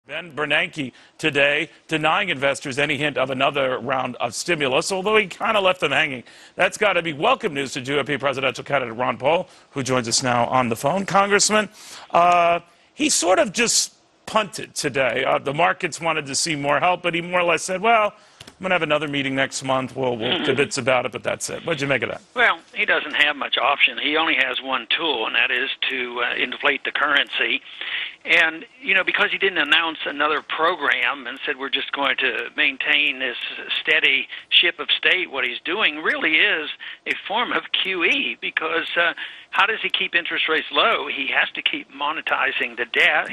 Ben Bernanke today denying investors any hint of another round of stimulus, although he kind of left them hanging. That's got to be welcome news to GOP presidential candidate Ron Paul, who joins us now on the phone. Congressman, he sort of just punted today. The markets wanted to see more help, but he more or less said, well, I'm going to have another meeting next month. We'll kibitz about it, but that's it. What'd you make of that? Well, he doesn't have much option. He only has one tool, and that is to inflate the currency. And, you know, because he didn't announce another program and said we're just going to maintain this steady ship of state, what he's doing really is a form of QE, because how does he keep interest rates low? He has to keep monetizing the debt.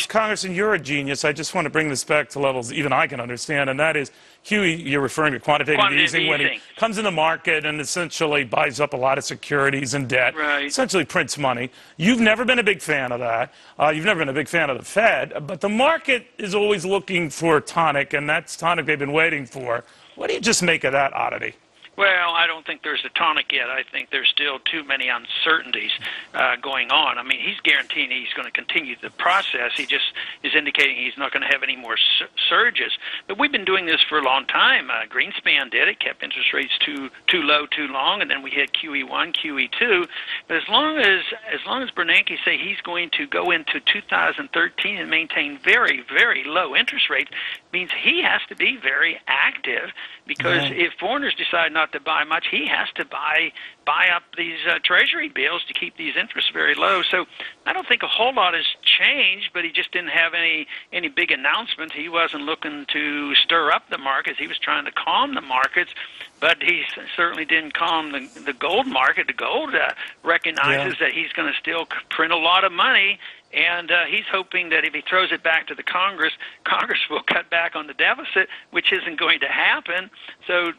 Congressman, you're a genius. I just want to bring this back to levels even I can understand, and that is QE, you're referring to quantitative easing, when he comes in the market and essentially buys up a lot of securities and debt, essentially prints money. You've never been a big fan of that. You've never been a big fan of the Fed, but the market is always looking for tonic, and that's tonic they've been waiting for. What do you just make of that oddity? Well, I don't think there's a tonic yet. I think there's still too many uncertainties going on. I mean, he's guaranteeing he's going to continue the process. He just is indicating he's not going to have any more surges. But we've been doing this for a long time. Greenspan did it, kept interest rates too low too long, and then we hit QE1, QE2. But as long as Bernanke say he's going to go into 2013 and maintain very, very low interest rates, means he has to be very active, because if foreigners decide not to buy much, he has to buy up these treasury bills to keep these interests very low. So I don't think a whole lot has changed, but he just didn't have any big announcements. He wasn't looking to stir up the markets. He was trying to calm the markets, but he certainly didn't calm the gold market. The gold recognizes that he's going to still print a lot of money, and he's hoping that if he throws it back to the Congress will cut back on the deficit, which isn't going to happen. So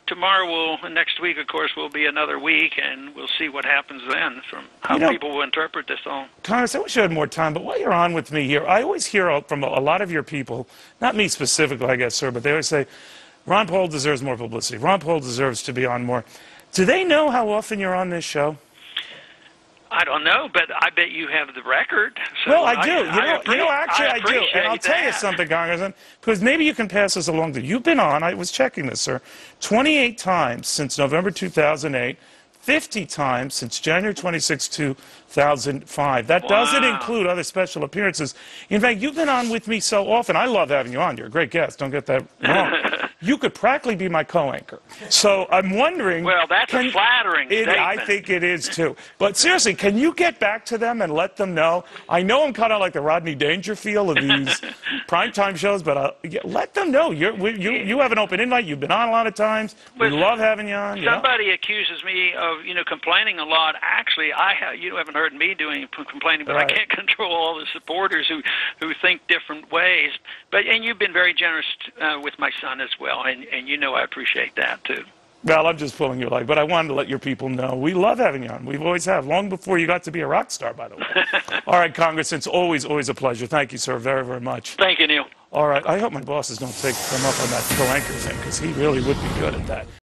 next week, of course, will be another week, and we'll see what happens then from how people will interpret this all. Congress, I wish I had more time, but while you're on with me here, I always hear from a lot of your people, not me specifically, I guess, sir, but they always say, Ron Paul deserves more publicity. Ron Paul deserves to be on more. Do they know how often you're on this show? I don't know, but I bet you have the record. So well, I do. Actually, I do. And I'll tell you something, Congressman, because maybe you can pass this along to you. You've been on, I was checking this, sir, 28 times since November 2008, 50 times since January 26, 2005. That doesn't include other special appearances. In fact, you've been on with me so often. I love having you on. You're a great guest. Don't get that wrong. You could practically be my co-anchor. So I'm wondering... Well, that's a flattering statement. I think it is, too. But seriously, can you get back to them and let them know? I know I'm kind of like the Rodney Dangerfield of these primetime shows, but let them know. You have an open invite. You've been on a lot of times. We love having you on. Somebody accuses me of, complaining a lot. Actually, you haven't heard me doing complaining, but I can't control all the supporters who think different ways. And you've been very generous with my son as well. And I appreciate that, too. Well, I'm just pulling your leg, but I wanted to let your people know we love having you on. We've always have, long before you got to be a rock star, by the way. All right, Congressman, it's always a pleasure. Thank you, sir, very, very much. Thank you, Neil. All right, I hope my bosses don't take them up on that co-anchor thing, because he really would be good at that.